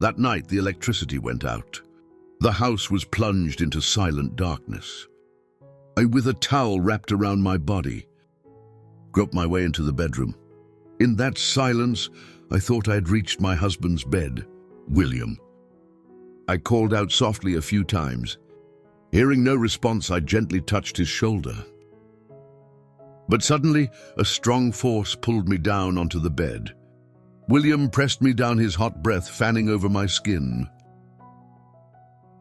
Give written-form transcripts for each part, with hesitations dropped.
That night, the electricity went out. The house was plunged into silent darkness. I, with a towel wrapped around my body, groped my way into the bedroom. In that silence, I thought I had reached my husband's bed, William. I called out softly a few times. Hearing no response, I gently touched his shoulder. But suddenly, a strong force pulled me down onto the bed. William pressed me down, his hot breath fanning over my skin.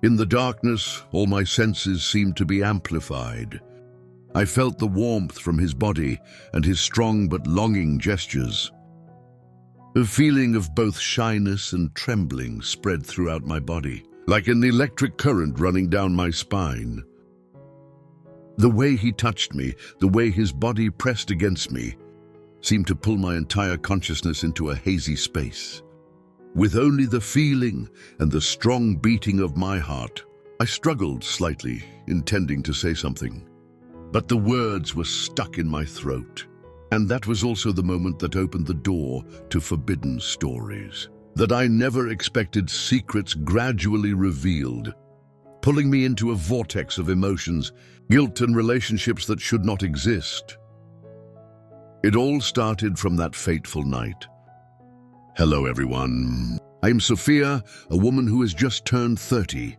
In the darkness, all my senses seemed to be amplified. I felt the warmth from his body and his strong but longing gestures. A feeling of both shyness and trembling spread throughout my body, like an electric current running down my spine. The way he touched me, the way his body pressed against me, seemed to pull my entire consciousness into a hazy space. With only the feeling and the strong beating of my heart, I struggled slightly, intending to say something. But the words were stuck in my throat. And that was also the moment that opened the door to forbidden stories that I never expected, secrets gradually revealed, pulling me into a vortex of emotions, guilt, and relationships that should not exist. It all started from that fateful night. Hello, everyone. I'm Sophia, a woman who has just turned 30,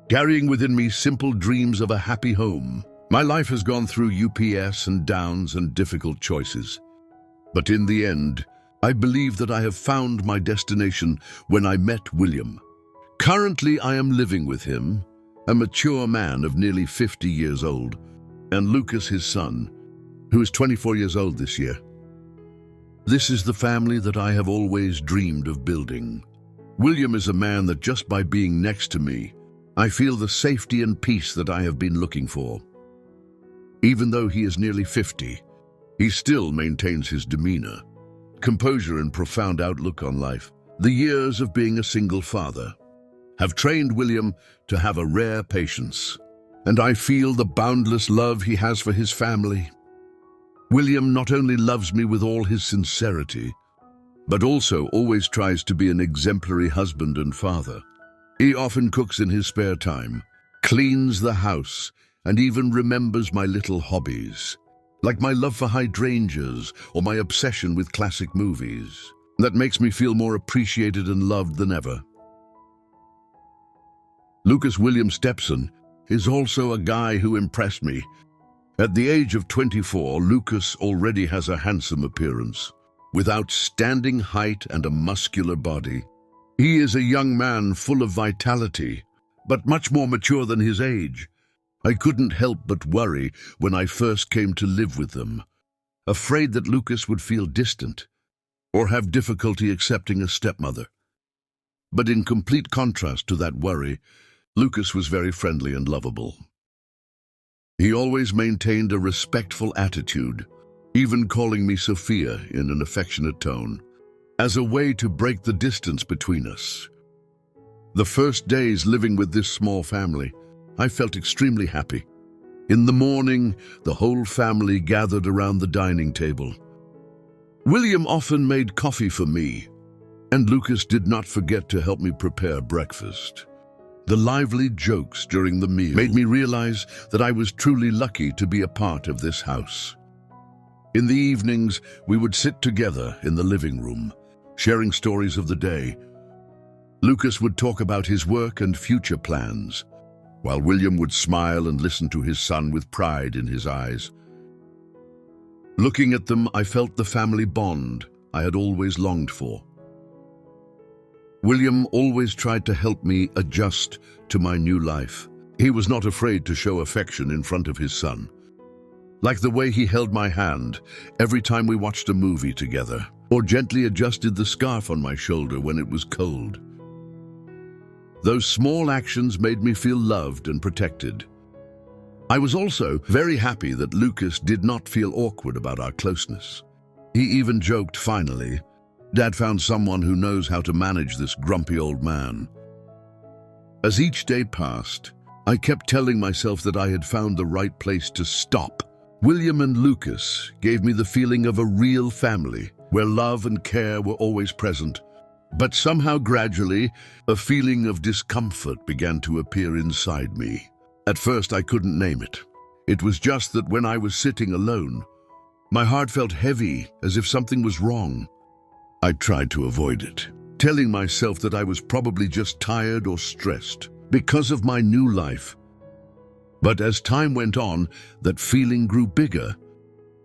carrying within me simple dreams of a happy home. My life has gone through ups and downs and difficult choices. But in the end, I believe that I have found my destination when I met William. Currently, I am living with him, a mature man of nearly 50 years old, and Lucas, his son, who is 24 years old this year. This is the family that I have always dreamed of building. William is a man that just by being next to me, I feel the safety and peace that I have been looking for. Even though he is nearly 50, he still maintains his demeanor, composure, and profound outlook on life. The years of being a single father have trained William to have a rare patience, and I feel the boundless love he has for his family. William not only loves me with all his sincerity, but also always tries to be an exemplary husband and father. He often cooks in his spare time, cleans the house, and even remembers my little hobbies, like my love for hydrangeas or my obsession with classic movies. That makes me feel more appreciated and loved than ever. Lucas William Stepson is also a guy who impressed me. At the age of 24, Lucas already has a handsome appearance, with outstanding height and a muscular body. He is a young man full of vitality, but much more mature than his age. I couldn't help but worry when I first came to live with them, afraid that Lucas would feel distant or have difficulty accepting a stepmother. But in complete contrast to that worry, Lucas was very friendly and lovable. He always maintained a respectful attitude, even calling me Sophia in an affectionate tone, as a way to break the distance between us. The first days living with this small family, I felt extremely happy. In the morning, the whole family gathered around the dining table. William often made coffee for me, and Lucas did not forget to help me prepare breakfast. The lively jokes during the meal made me realize that I was truly lucky to be a part of this house. In the evenings, we would sit together in the living room, sharing stories of the day. Lucas would talk about his work and future plans, while William would smile and listen to his son with pride in his eyes. Looking at them, I felt the family bond I had always longed for. William always tried to help me adjust to my new life. He was not afraid to show affection in front of his son, like the way he held my hand every time we watched a movie together, or gently adjusted the scarf on my shoulder when it was cold. Those small actions made me feel loved and protected. I was also very happy that Lucas did not feel awkward about our closeness. He even joked, "Finally, Dad found someone who knows how to manage this grumpy old man." As each day passed, I kept telling myself that I had found the right place to stop. William and Lucas gave me the feeling of a real family, where love and care were always present. But somehow gradually, a feeling of discomfort began to appear inside me. At first I couldn't name it. It was just that when I was sitting alone, my heart felt heavy, as if something was wrong. I tried to avoid it, telling myself that I was probably just tired or stressed because of my new life. But as time went on, that feeling grew bigger,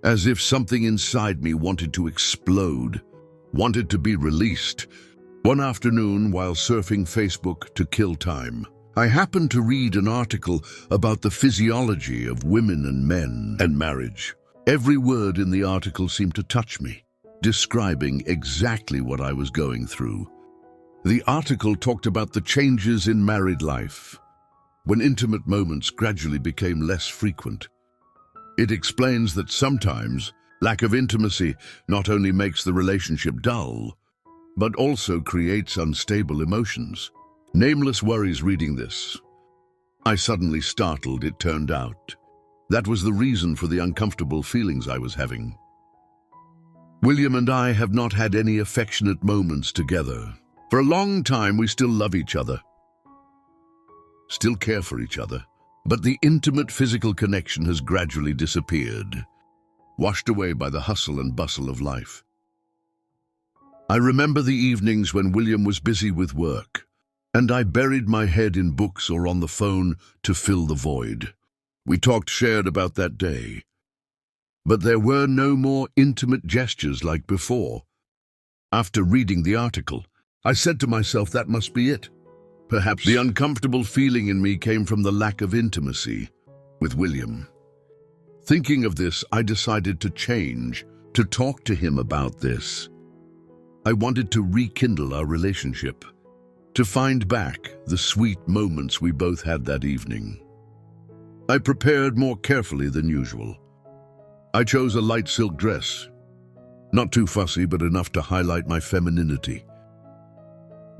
as if something inside me wanted to explode, wanted to be released. One afternoon, while surfing Facebook to kill time, I happened to read an article about the physiology of women and men and marriage. Every word in the article seemed to touch me, describing exactly what I was going through. The article talked about the changes in married life, when intimate moments gradually became less frequent. It explains that sometimes lack of intimacy not only makes the relationship dull, but also creates unstable emotions. Nameless worries reading this. I suddenly startled, it turned out. That was the reason for the uncomfortable feelings I was having. William and I have not had any affectionate moments together. For a long time, we still love each other, still care for each other, but the intimate physical connection has gradually disappeared, washed away by the hustle and bustle of life. I remember the evenings when William was busy with work, and I buried my head in books or on the phone to fill the void. We shared about that day. But there were no more intimate gestures like before. After reading the article, I said to myself that must be it. Perhaps the uncomfortable feeling in me came from the lack of intimacy with William. Thinking of this, I decided to change, to talk to him about this. I wanted to rekindle our relationship, to find back the sweet moments we both had that evening. I prepared more carefully than usual. I chose a light silk dress, not too fussy, but enough to highlight my femininity.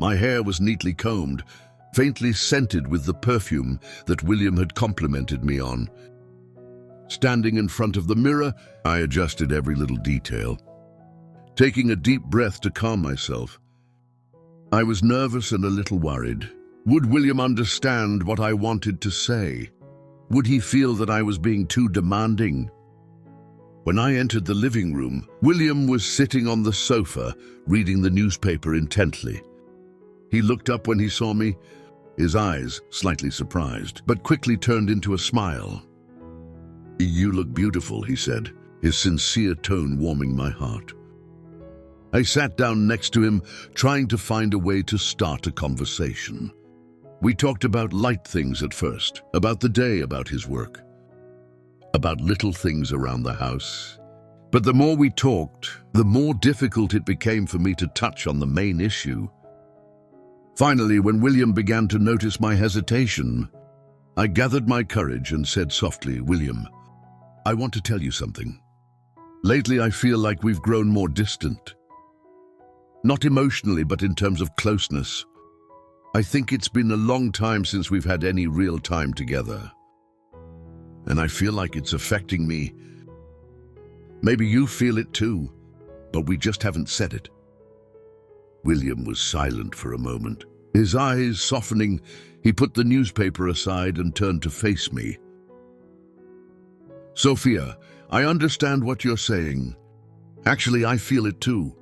My hair was neatly combed, faintly scented with the perfume that William had complimented me on. Standing in front of the mirror, I adjusted every little detail, taking a deep breath to calm myself. I was nervous and a little worried. Would William understand what I wanted to say? Would he feel that I was being too demanding? When I entered the living room, William was sitting on the sofa, reading the newspaper intently. He looked up when he saw me, his eyes slightly surprised, but quickly turned into a smile. "You look beautiful," he said, his sincere tone warming my heart. I sat down next to him, trying to find a way to start a conversation. We talked about light things at first, about the day, about his work, about little things around the house. But the more we talked, the more difficult it became for me to touch on the main issue. Finally, when William began to notice my hesitation, I gathered my courage and said softly, "William, I want to tell you something. Lately, I feel like we've grown more distant. Not emotionally, but in terms of closeness. I think it's been a long time since we've had any real time together. And I feel like it's affecting me. Maybe you feel it too, but we just haven't said it." William was silent for a moment. His eyes softening, he put the newspaper aside and turned to face me. "Sophia, I understand what you're saying. Actually, I feel it too.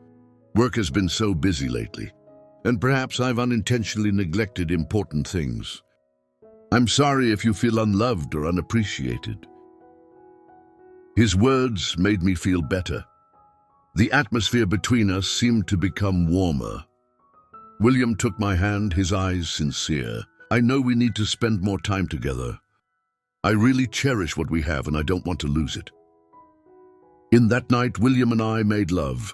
Work has been so busy lately, and perhaps I've unintentionally neglected important things. I'm sorry if you feel unloved or unappreciated." His words made me feel better. The atmosphere between us seemed to become warmer. William took my hand, his eyes sincere. "I know we need to spend more time together. I really cherish what we have and I don't want to lose it." In that night, William and I made love.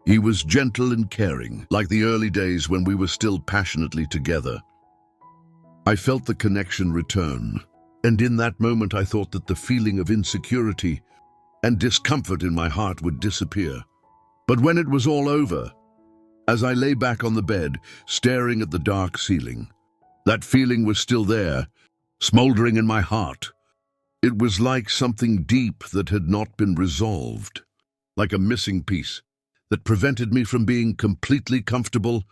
He was gentle and caring, like the early days when we were still passionately together. I felt the connection return, and in that moment I thought that the feeling of insecurity and discomfort in my heart would disappear. But when it was all over, as I lay back on the bed, staring at the dark ceiling, that feeling was still there, smoldering in my heart. It was like something deep that had not been resolved, like a missing piece that prevented me from being completely comfortable.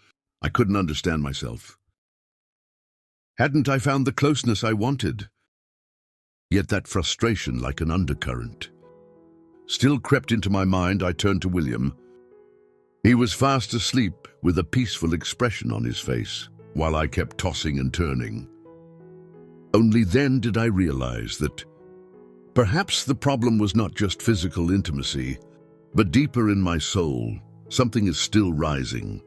I couldn't understand myself. Hadn't I found the closeness I wanted? Yet that frustration, like an undercurrent, still crept into my mind. I turned to William. He was fast asleep with a peaceful expression on his face, while I kept tossing and turning. Only then did I realize that perhaps the problem was not just physical intimacy, but deeper in my soul, something is still rising.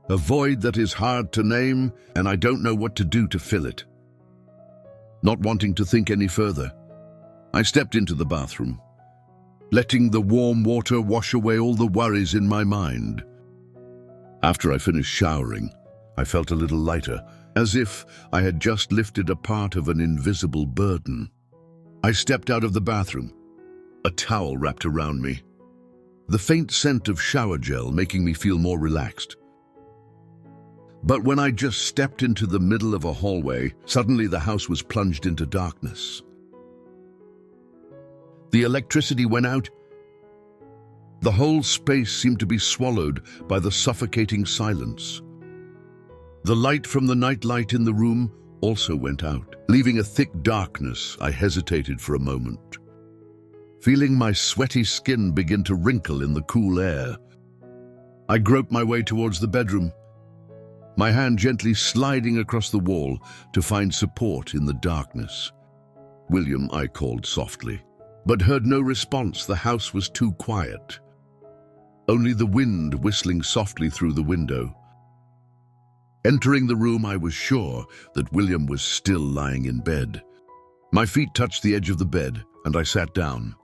A void that is hard to name, and I don't know what to do to fill it. Not wanting to think any further, I stepped into the bathroom, letting the warm water wash away all the worries in my mind. After I finished showering, I felt a little lighter, as if I had just lifted a part of an invisible burden. I stepped out of the bathroom, a towel wrapped around me, the faint scent of shower gel making me feel more relaxed. But when I just stepped into the middle of a hallway, suddenly the house was plunged into darkness. The electricity went out. The whole space seemed to be swallowed by the suffocating silence. The light from the nightlight in the room also went out, leaving a thick darkness. I hesitated for a moment, feeling my sweaty skin begin to wrinkle in the cool air. I groped my way towards the bedroom, my hand gently sliding across the wall to find support in the darkness. "William," I called softly, but heard no response. The house was too quiet. Only the wind whistling softly through the window. Entering the room, I was sure that William was still lying in bed. My feet touched the edge of the bed, and I sat down,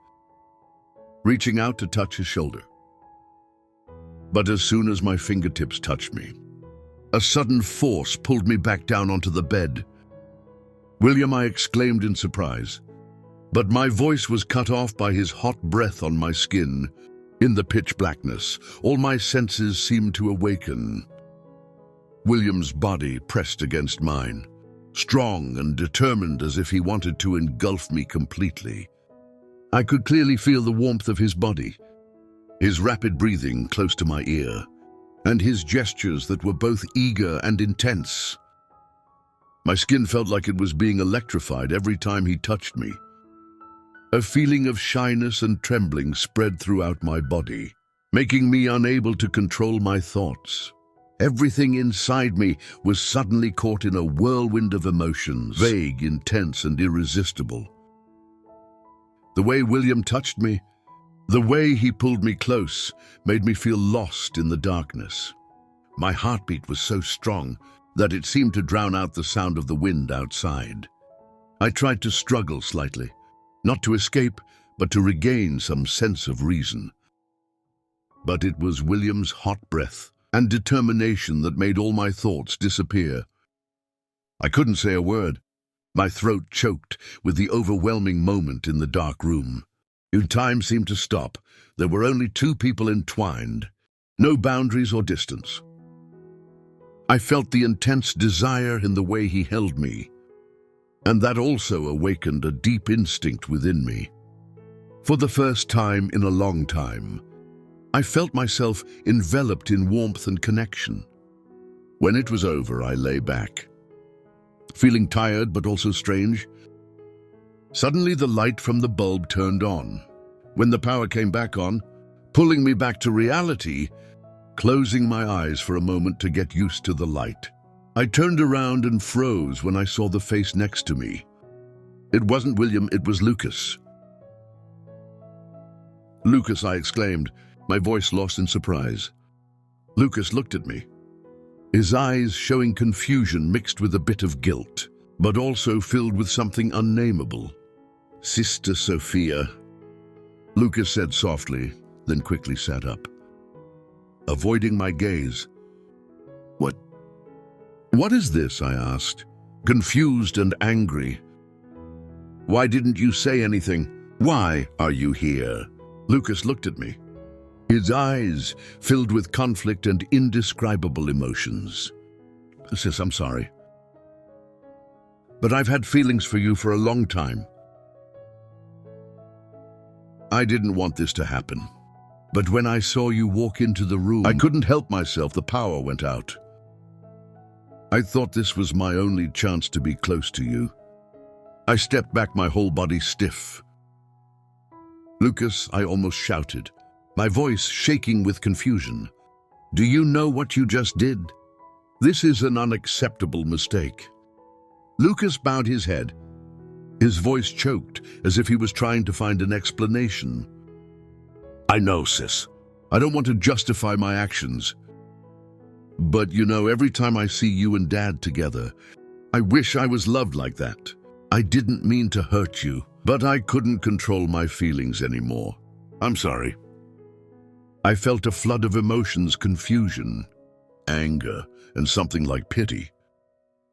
reaching out to touch his shoulder. But as soon as my fingertips touched me, a sudden force pulled me back down onto the bed. "William," I exclaimed in surprise, but my voice was cut off by his hot breath on my skin. In the pitch blackness, all my senses seemed to awaken. William's body pressed against mine, strong and determined, as if he wanted to engulf me completely. I could clearly feel the warmth of his body, his rapid breathing close to my ear, and his gestures that were both eager and intense. My skin felt like it was being electrified every time he touched me. A feeling of shyness and trembling spread throughout my body, making me unable to control my thoughts. Everything inside me was suddenly caught in a whirlwind of emotions, vague, intense, and irresistible. The way William touched me, the way he pulled me close, made me feel lost in the darkness. My heartbeat was so strong that it seemed to drown out the sound of the wind outside. I tried to struggle slightly, not to escape, but to regain some sense of reason. But it was William's hot breath and determination that made all my thoughts disappear. I couldn't say a word. My throat choked with the overwhelming moment in the dark room. Time seemed to stop. There were only two people entwined, no boundaries or distance. I felt the intense desire in the way he held me, and that also awakened a deep instinct within me. For the first time in a long time, I felt myself enveloped in warmth and connection. When it was over, I lay back, feeling tired but also strange. Suddenly the light from the bulb turned on. When the power came back on, pulling me back to reality, closing my eyes for a moment to get used to the light, I turned around and froze when I saw the face next to me. It wasn't William, it was Lucas. "Lucas," I exclaimed, my voice lost in surprise. Lucas looked at me, his eyes showing confusion mixed with a bit of guilt, but also filled with something unnameable. "Sister Sophia," Lucas said softly, then quickly sat up, avoiding my gaze. What is this?" I asked, confused and angry. "Why didn't you say anything? Why are you here?" Lucas looked at me, his eyes filled with conflict and indescribable emotions. "Sis, I'm sorry, but I've had feelings for you for a long time. I didn't want this to happen, But when I saw you walk into the room, I couldn't help myself. The power went out. I thought this was my only chance to be close to you. I stepped back, my whole body stiff. Lucas, I almost shouted, my voice shaking with confusion. Do you know what you just did? This is an unacceptable mistake. Lucas bowed his head. His voice choked, as if he was trying to find an explanation. I know, sis. I don't want to justify my actions. But you know, every time I see you and Dad together, I wish I was loved like that. I didn't mean to hurt you, but I couldn't control my feelings anymore. I'm sorry. I felt a flood of emotions, confusion, anger, and something like pity.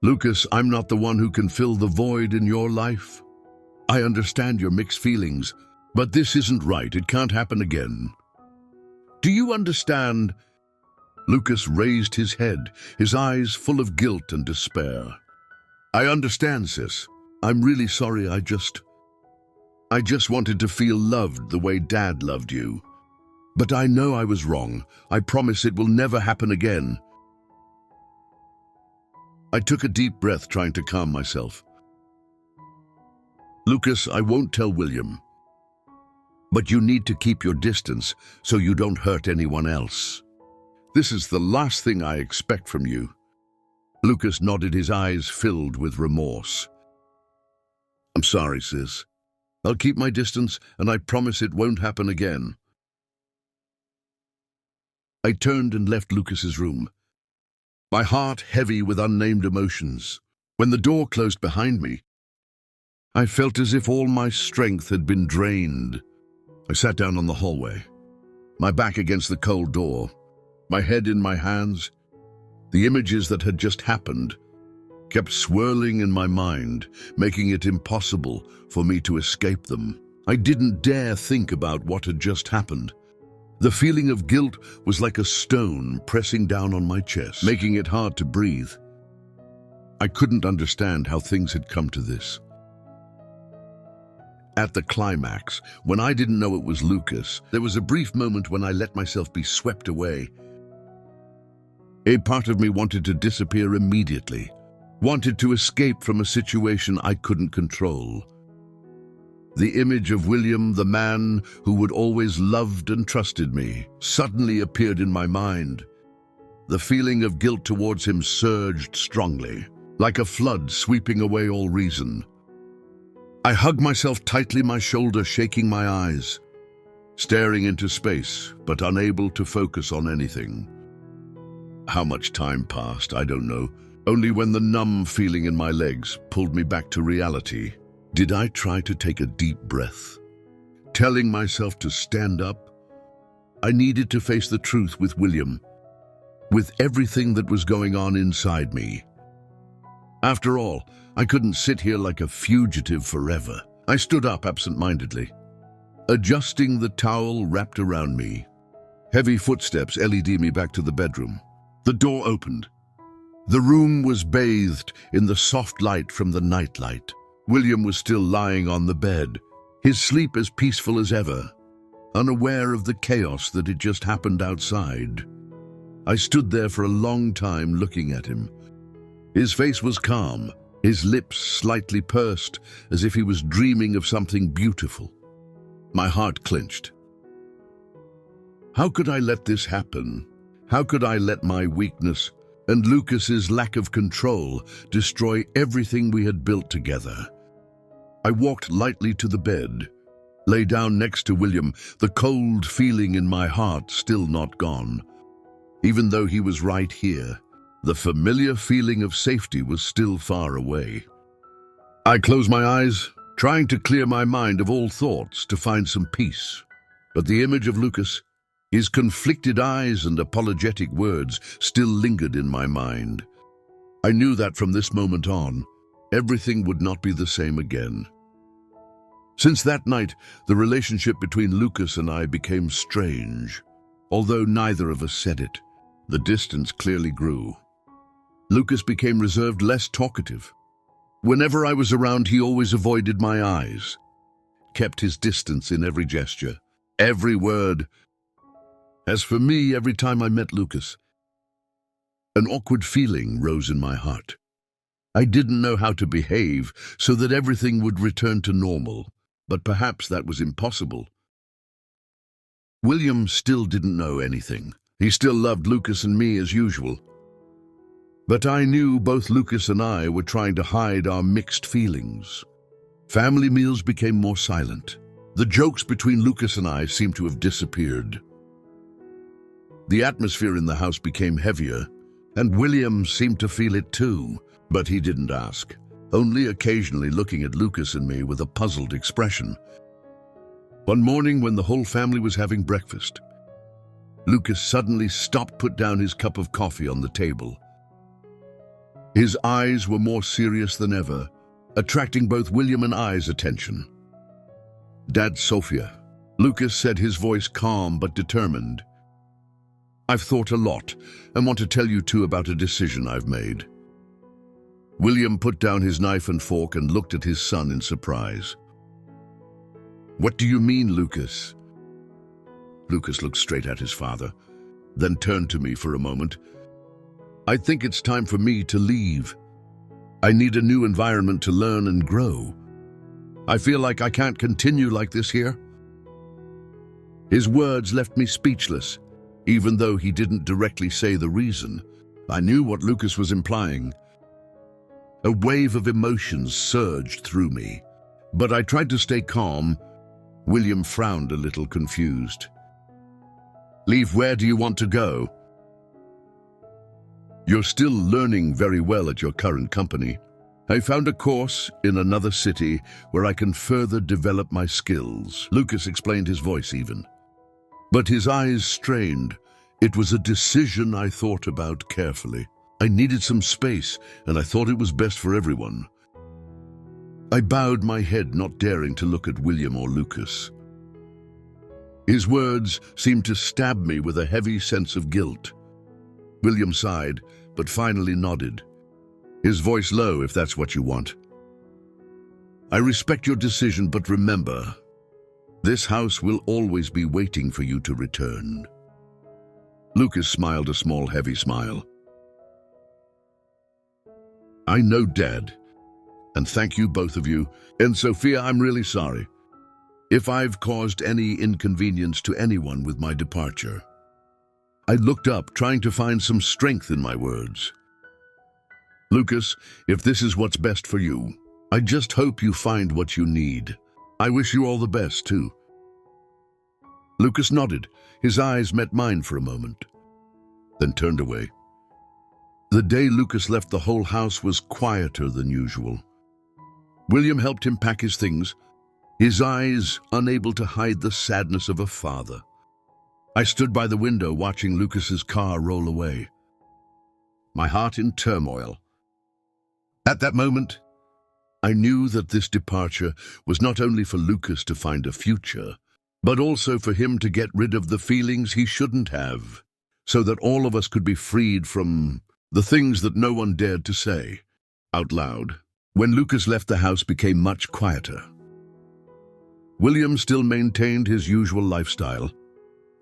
Lucas, I'm not the one who can fill the void in your life. I understand your mixed feelings, but this isn't right. It can't happen again. Do you understand? Lucas raised his head, his eyes full of guilt and despair. I understand, sis. I'm really sorry. I just wanted to feel loved the way Dad loved you. But I know I was wrong. I promise it will never happen again. I took a deep breath, trying to calm myself. Lucas, I won't tell William. But you need to keep your distance so you don't hurt anyone else. This is the last thing I expect from you. Lucas nodded, his eyes filled with remorse. I'm sorry, sis. I'll keep my distance, and I promise it won't happen again. I turned and left Lucas's room, my heart heavy with unnamed emotions. When the door closed behind me, I felt as if all my strength had been drained. I sat down on the hallway, my back against the cold door, my head in my hands. The images that had just happened kept swirling in my mind, making it impossible for me to escape them. I didn't dare think about what had just happened. The feeling of guilt was like a stone pressing down on my chest, making it hard to breathe. I couldn't understand how things had come to this. At the climax, when I didn't know it was Lucas, there was a brief moment when I let myself be swept away. A part of me wanted to disappear immediately, wanted to escape from a situation I couldn't control. The image of William, the man who would always loved and trusted me, suddenly appeared in my mind. The feeling of guilt towards him surged strongly, like a flood sweeping away all reason. I hugged myself tightly, my shoulder shaking, my eyes staring into space, but unable to focus on anything. How much time passed, I don't know. Only when the numb feeling in my legs pulled me back to reality did I try to take a deep breath, telling myself to stand up. I needed to face the truth with William, with everything that was going on inside me. After all, I couldn't sit here like a fugitive forever. I stood up absent-mindedly, adjusting the towel wrapped around me. Heavy footsteps led me back to the bedroom. The door opened. The room was bathed in the soft light from the nightlight. William was still lying on the bed, his sleep as peaceful as ever, unaware of the chaos that had just happened outside. I stood there for a long time looking at him. His face was calm, his lips slightly pursed, as if he was dreaming of something beautiful. My heart clenched. How could I let this happen? How could I let my weakness and Lucas's lack of control destroy everything we had built together? I walked lightly to the bed, lay down next to William, the cold feeling in my heart still not gone. Even though he was right here, the familiar feeling of safety was still far away. I closed my eyes, trying to clear my mind of all thoughts to find some peace. But the image of Lucas, his conflicted eyes and apologetic words, still lingered in my mind. I knew that from this moment on, everything would not be the same again. Since that night, the relationship between Lucas and I became strange. Although neither of us said it, the distance clearly grew. Lucas became reserved, less talkative. Whenever I was around, he always avoided my eyes, kept his distance in every gesture, every word. As for me, every time I met Lucas, an awkward feeling rose in my heart. I didn't know how to behave so that everything would return to normal, but perhaps that was impossible. William still didn't know anything. He still loved Lucas and me as usual. But I knew both Lucas and I were trying to hide our mixed feelings. Family meals became more silent. The jokes between Lucas and I seemed to have disappeared. The atmosphere in the house became heavier, and William seemed to feel it too, but he didn't ask, only occasionally looking at Lucas and me with a puzzled expression. One morning when the whole family was having breakfast, Lucas suddenly put down his cup of coffee on the table. His eyes were more serious than ever, attracting both William and I's attention. "Dad, Sophia," Lucas said, his voice calm but determined. "I've thought a lot and want to tell you too about a decision I've made." William put down his knife and fork and looked at his son in surprise. "What do you mean, Lucas?" Lucas looked straight at his father, then turned to me for a moment. "I think it's time for me to leave. I need a new environment to learn and grow. I feel like I can't continue like this here." His words left me speechless. Even though he didn't directly say the reason, I knew what Lucas was implying. A wave of emotions surged through me, but I tried to stay calm. William frowned a little, confused. "Leave? Where do you want to go?" "You're still learning very well at your current company. I found a course in another city where I can further develop my skills," Lucas explained, his voice even. But his eyes strained. It was a decision I thought about carefully. I needed some space, and I thought it was best for everyone. I bowed my head, not daring to look at William or Lucas. His words seemed to stab me with a heavy sense of guilt. William sighed, but finally nodded, his voice low. "If that's what you want. I respect your decision, but remember, this house will always be waiting for you to return." Lucas smiled a small, heavy smile. "I know, Dad, and thank you, both of you. And Sophia, I'm really sorry if I've caused any inconvenience to anyone with my departure." I looked up, trying to find some strength in my words. "Lucas, if this is what's best for you, I just hope you find what you need. I wish you all the best, too." Lucas nodded. His eyes met mine for a moment, then turned away. The day Lucas left, the whole house was quieter than usual. William helped him pack his things, his eyes unable to hide the sadness of a father. I stood by the window watching Lucas's car roll away, my heart in turmoil. At that moment, I knew that this departure was not only for Lucas to find a future, but also for him to get rid of the feelings he shouldn't have, so that all of us could be freed from the things that no one dared to say out loud. When Lucas left, the house became much quieter. William still maintained his usual lifestyle,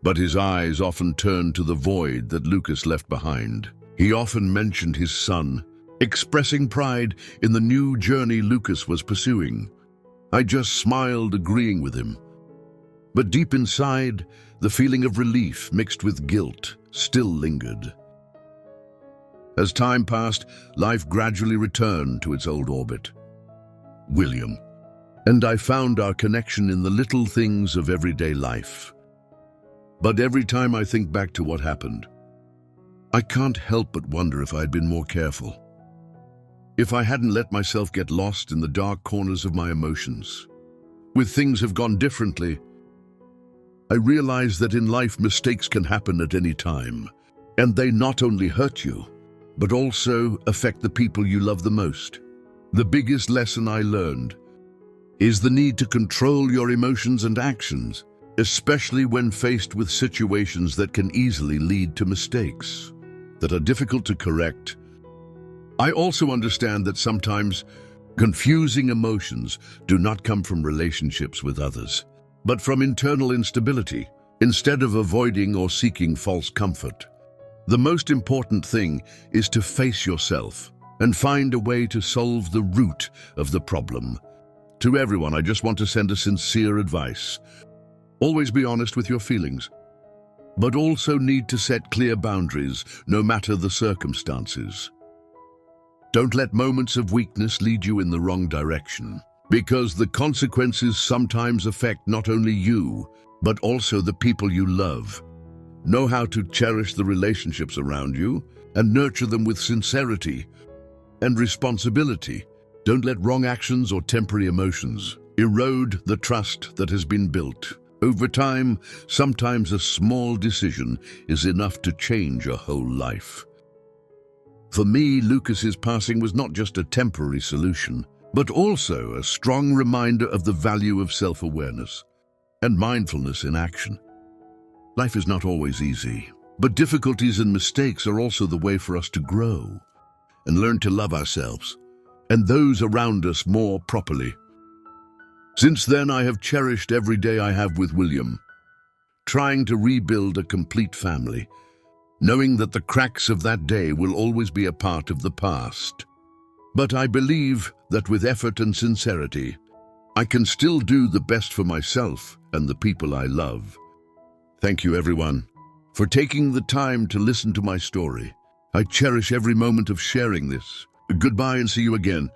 but his eyes often turned to the void that Lucas left behind. He often mentioned his son, expressing pride in the new journey Lucas was pursuing. I just smiled, agreeing with him. But deep inside, the feeling of relief mixed with guilt still lingered. As time passed, life gradually returned to its old orbit. William and I found our connection in the little things of everyday life. But every time I think back to what happened, I can't help but wonder if I'd been more careful. If I hadn't let myself get lost in the dark corners of my emotions. With things have gone differently, I realize that in life mistakes can happen at any time, and they not only hurt you, but also affect the people you love the most. The biggest lesson I learned is the need to control your emotions and actions, especially when faced with situations that can easily lead to mistakes that are difficult to correct. I also understand that sometimes confusing emotions do not come from relationships with others, but from internal instability, instead of avoiding or seeking false comfort. The most important thing is to face yourself and find a way to solve the root of the problem. To everyone, I just want to send a sincere advice. Always be honest with your feelings, but also need to set clear boundaries, no matter the circumstances. Don't let moments of weakness lead you in the wrong direction, because the consequences sometimes affect not only you, but also the people you love. Know how to cherish the relationships around you and nurture them with sincerity and responsibility. Don't let wrong actions or temporary emotions erode the trust that has been built. Over time, sometimes a small decision is enough to change a whole life. For me, Lucas's passing was not just a temporary solution, but also a strong reminder of the value of self-awareness and mindfulness in action. Life is not always easy, but difficulties and mistakes are also the way for us to grow and learn to love ourselves and those around us more properly. Since then, I have cherished every day I have with William, trying to rebuild a complete family, knowing that the cracks of that day will always be a part of the past. But I believe that with effort and sincerity, I can still do the best for myself and the people I love. Thank you, everyone, for taking the time to listen to my story. I cherish every moment of sharing this. Goodbye and see you again.